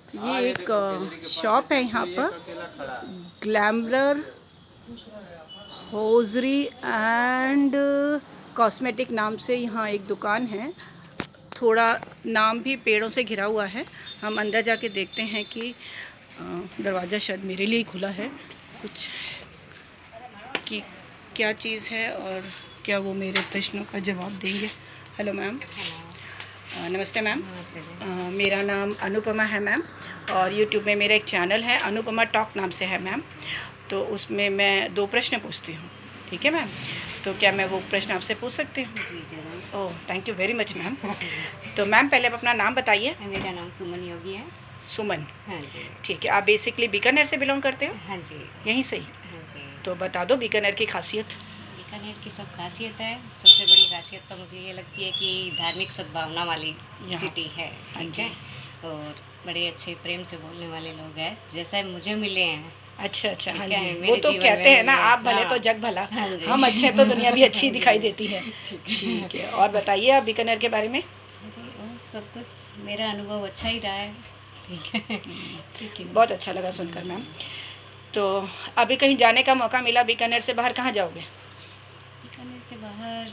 ये एक शॉप है यहाँ पर, ग्लैमर होजरी एंड कॉस्मेटिक नाम से यहाँ एक दुकान है। थोड़ा नाम भी पेड़ों से घिरा हुआ है। हम अंदर जाके देखते हैं कि दरवाज़ा शायद मेरे लिए ही खुला है, कुछ कि क्या चीज़ है और क्या वो मेरे प्रश्नों का जवाब देंगे। Hello ma'am. नमस्ते मैम। नमस्ते जी। मेरा नाम अनुपमा है मैम, और यूट्यूब में मेरा एक चैनल है अनुपमा टॉक नाम से है मैम। तो उसमें मैं 2 प्रश्न पूछती हूँ, ठीक है मैम? तो क्या मैं वो प्रश्न आपसे पूछ सकती हूँ? जी जरूर। Oh, thank you very much ma'am. तो मैम पहले आप अपना नाम बताइए। मेरा नाम सुमन योगी है। सुमन, हाँ जी। ठीक है। आप बेसिकली बीकानेर से बिलोंग करते हो? हाँ जी। यहीं से ही? हाँ जी। तो बता दो बीकानेर की खासियत। बीकानेर की सब खासियत है। सबसे बड़ी खासियत तो मुझे ये लगती है कि धार्मिक सद्भावना वाली यहाँ सिटी है, हाँ ठीक जी। है। और बड़े अच्छे प्रेम से बोलने वाले लोग हैं, जैसे मुझे मिले हैं। अच्छा अच्छा, हाँ ठीक है, जी। वो मेरे तो जीवन कहते में हैं ना, मिले। आप भले हाँ। तो जग भला। हाँ जी। हम अच्छे तो दुनिया भी अच्छी हाँ जी। दिखाई देती है। ठीक ठीक है, और बताइए आप बीकानेर के बारे में। जी, और सब कुछ मेरा अनुभव अच्छा ही रहा है। ठीक है। ठीक है। बहुत अच्छा लगा सुनकर मैम। तो अभी कहीं जाने का मौका मिला बीकानेर से बाहर, कहाँ जाओगे? बीकानेर से बाहर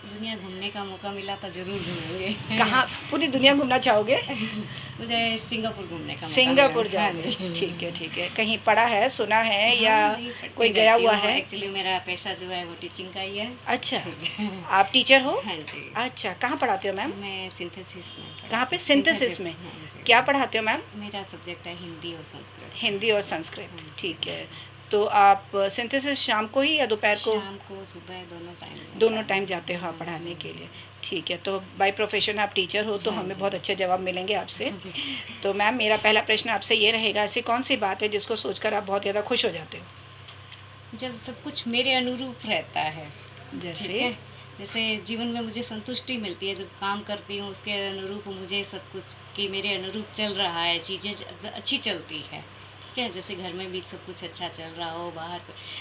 दुनिया घूमने का मौका मिला तो जरूर घूमेंगे। कहाँ पूरी दुनिया घूमना चाहोगे? मुझे सिंगापुर घूमने का मौका सिंगापुर मिला। हाँ जाओगे? जी। ठीक है ठीक है। कहीं पढ़ा है, सुना है, या हाँ, नहीं, पढ़ती कोई गया रहती हुआ हूँ। है? एक्चुअली मेरा पेशा जो है वो टीचिंग का ही है। अच्छा, ठीक है। आप टीचर हो? हाँ जी। अच्छा, कहाँ पढ़ाते हो मैम? मैं सिंथेसिस में कहाँ पे? पढ़ाती हूँ। सिंथेसिस में? हाँ जी। क्या पढ़ाते हो मैम? मेरा सब्जेक्ट है हिंदी और संस्कृत। हिंदी और संस्कृत, हाँ जी। ठीक है। तो आप सिंथेसिस शाम को ही या दोपहर को? शाम को सुबह दोनों टाइम दोनों टाइम जाते हो आप हाँ पढ़ाने जी। के लिए? ठीक है। तो बाय प्रोफेशन आप टीचर हो, तो हाँ हमें जी। बहुत अच्छे जवाब मिलेंगे आपसे। हाँ जी। तो मैम मेरा पहला प्रश्न आपसे ये रहेगा, ऐसी कौन सी बात है जिसको सोचकर आप बहुत ज़्यादा खुश हो जाते हो? जब सब कुछ मेरे अनुरूप रहता है। ठीक जैसे? है। जैसे जीवन में मुझे संतुष्टि मिलती है जब काम करती हूँ, उसके अनुरूप मुझे सब कुछ कि मेरे अनुरूप चल रहा है, चीज़ें अच्छी चलती है। ठीक है, जैसे घर में भी सब कुछ अच्छा चल रहा हो, बाहर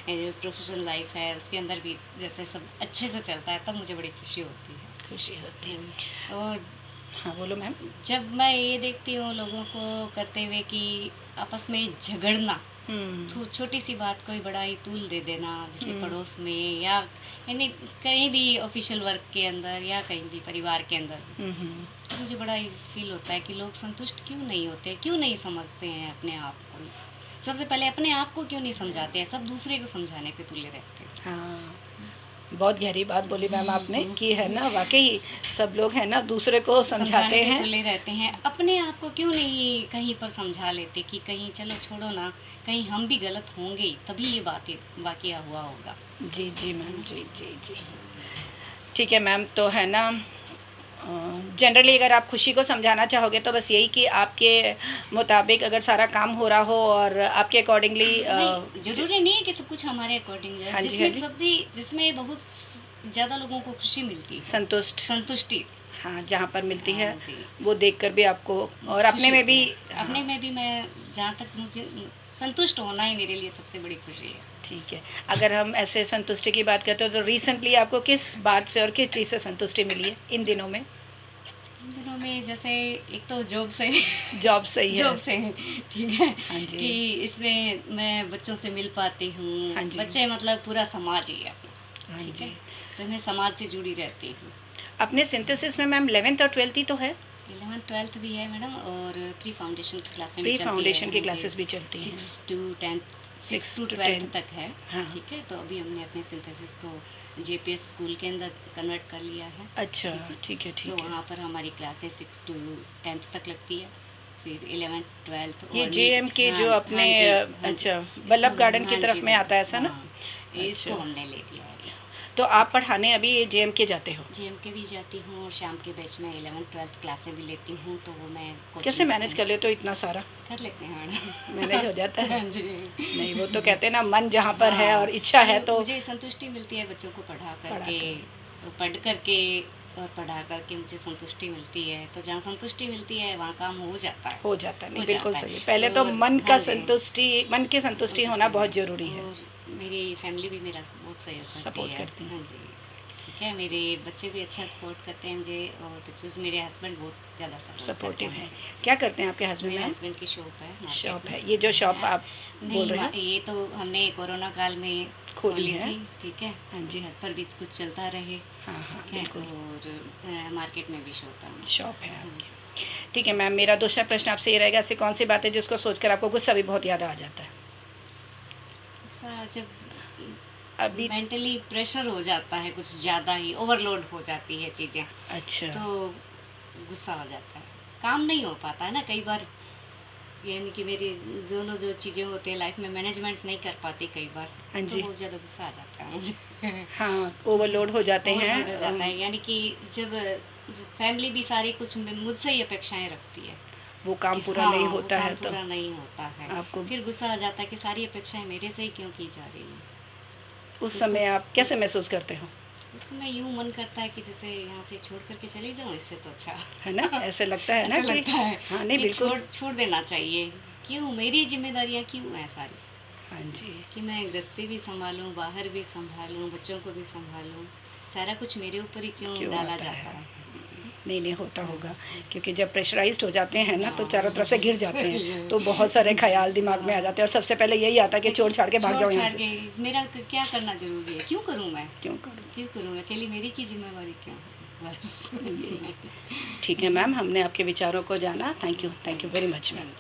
प्रोफेशनल लाइफ है उसके अंदर भी जैसे सब अच्छे से चलता है, तब मुझे बड़ी खुशी होती है। खुशी होती है। और हाँ बोलो मैम। जब मैं ये देखती हूँ लोगों को करते हुए कि आपस में झगड़ना, छोटी सी बात कोई बड़ा ही तूल दे देना, जैसे पड़ोस में या यानी कहीं भी ऑफिशियल वर्क के अंदर या कहीं भी परिवार के अंदर, तो मुझे बड़ा ही फील होता है कि लोग संतुष्ट क्यों नहीं होते, क्यों नहीं समझते हैं अपने आप को। सबसे पहले अपने आप को क्यों नहीं समझाते हैं, सब दूसरे को समझाने पे तुले रहते हैं। हाँ, बहुत गहरी बात बोली मैम आपने कि है ना, वाकई सब लोग है ना दूसरे को समझाते पे हैं। तुले रहते हैं, अपने आप को क्यों नहीं कहीं पर समझा लेते कि कहीं चलो छोड़ो ना, कहीं हम भी गलत होंगे ही, तभी ये बातें वाकया हुआ होगा। जी जी मैम, जी जी जी। ठीक है मैम, तो है ना जनरली अगर आप खुशी को समझाना चाहोगे तो बस यही कि आपके मुताबिक अगर सारा काम हो रहा हो और आपके अकॉर्डिंगली नहीं, जरूरी नहीं है कि सब कुछ हमारे अकॉर्डिंग है। हाँ जी, जिसमें हाँ जी। सभी जिसमें बहुत ज़्यादा लोगों को खुशी मिलती है, संतुष्टि। हाँ, जहाँ पर मिलती है हाँ जी। वो देखकर भी आपको, और अपने खुशी में होती भी। है। अपने में भी मैं जहाँ तक मुझे संतुष्ट होना ही मेरे लिए सबसे बड़ी खुशी है। ठीक है। अगर हम ऐसे संतुष्टि की बात करते हो तो रिसेंटली आपको किस बात से और किस चीज़ से संतुष्टि मिली है इन दिनों में? इन दिनों में जैसे एक तो जॉब से जॉब सही है। जॉब से, ठीक है, हाँ जी। कि इसमें मैं बच्चों से मिल पाती हूँ। हाँ जी। बच्चे मतलब पूरा समाज ही है अपना, हाँ ठीक जी। है, तो मैं समाज से जुड़ी रहती हूँ। अपने सिंथेसिस में मैम 11th और 12th ही तो है? 11th 12th भी है मैडम, और प्री फाउंडेशन की क्लासें भी प्री चलती फाउंडेशन है। की क्लासेस भी चलती हैं। 6 to 6 to 12th 10 तक है। हाँ। ठीक है, तो अभी हमने अपने सिंथेसिस को जेपीएस स्कूल के अंदर कन्वर्ट कर लिया है। अच्छा, ठीक है तो ठीक है। वहाँ पर हमारी क्लासें 6 to 10th तक लगती है, फिर 11th 12th ये और जेएम के जो अपने अच्छा बल्लभ गार्डन की तरफ में आता है ऐसा ना? इसको अच्छा, हमने ले लिया है। तो आप पढ़ाने अभी जेएम के जाते हो? जीएम के भी जाती हूँ, और शाम के बैच में 11th 12th क्लासें भी लेती हूँ, तो वो मैं कैसे मैनेज कर लेते हो इतना सारा? कर लेते हैं मैडम। मैनेज हो जाता है? हाँ जी। नहीं, वो तो कहते हैं ना, मन जहाँ पर है हाँ, और इच्छा है तो मुझे संतुष्टि मिलती है बच्चों को पढ़ा करके और पढ़ा करके मुझे संतुष्टि मिलती है, तो जहाँ संतुष्टि मिलती है वहाँ काम हो जाता है। हो जाता है। नहीं, हो बिल्कुल जाता है। सही है। पहले तो और मन का हाँ जी, संतुष्टि, मन की संतुष्टि होना बहुत ज़रूरी है। और मेरी फैमिली भी मेरा बहुत सहयोग सपोर्ट करती है। करती है। हाँ जी, ठीक है, मेरे बच्चे भी अच्छा सपोर्ट करते हैं मुझे, और टचवुड मेरे हस्बैंड बहुत ज़्यादा सपोर्टिव करते है। हैं क्या करते हैं आपके हस्बैंड मेरे मैम? हस्बैंड की शॉप है market शॉप में। है, ये जो शॉप आप बोल नहीं, रहे हो ये तो हमने कोरोना काल में खोली खोली है। थी, ठीक है। हाँ जी। घर पर भी कुछ चलता रहे, हाँ हाँ ठीक है, बिल्कुल, और मार्केट में भी शॉप है हमारी। शॉप है आपकी। ठीक है मैम, मेरा दूसरा प्रश्न आपसे ये रहेगा, ऐसी कौन सी बात है जिसको सोचकर आपको गुस्सा भी बहुत याद आ जाता है? ऐसा जब अभी मेंटली प्रेशर हो जाता है, कुछ ज़्यादा ही ओवरलोड हो जाती है चीज़ें, अच्छा, तो गुस्सा हो जाता है, काम नहीं हो पाता है ना कई बार, यानी कि मेरी दोनों जो चीज़ें होती हैं लाइफ में मैनेजमेंट नहीं कर पाती कई बार, हाँ तो जी, बहुत ज़्यादा गुस्सा आ जाता है मुझे। हाँ ओवरलोड हो जाते हैं। ओवरलोड हो जाता है, यानी कि जब फैमिली भी सारी कुछ मुझसे ही अपेक्षाएं रखती है वो काम कि पूरा नहीं हाँ, वो होता काम है तो पूरा नहीं होता है, आपको फिर गुस्सा आ जाता है कि सारी अपेक्षाएं मेरे से ही क्यों की जा रही है। उस कुछ तो समय आप कैसे उस महसूस करते हो? उस समय यूँ मन करता है कि जैसे यहाँ से छोड़ करके चली जाऊँ, इससे तो अच्छा है ना, ऐसे लगता है ना ऐसा कि लगता है हाँ नहीं कि बिल्कुल, छोड़ छोड़ देना चाहिए, क्यों मेरी जिम्मेदारियाँ क्यों हैं सारी, हाँ जी, कि मैं गृहस्थी भी संभालूं, बाहर भी संभालूं, बच्चों को भी संभालूं, सारा कुछ मेरे ऊपर ही क्यों क्यों डाला आता जाता है? है। नहीं नहीं होता हाँ, होगा, क्योंकि जब प्रेशराइज्ड हो जाते हैं ना तो हाँ, चारों तरफ से घिर जाते सही हैं, है। तो बहुत सारे ख्याल दिमाग में आ हाँ, जाते हैं और सबसे पहले यही आता है कि छोड़ छाड़ के भाग छोड़ जाओ यहाँ छाड़ से। के मेरा क्या करना जरूरी है, क्यों करूँ मैं, क्यों करूँ क्यों करूँ अकेली, मेरी की जिम्मेवारी क्यों है? बस ये? ठीक है मैम, हमने आपके विचारों को जाना। Thank you very much ma'am.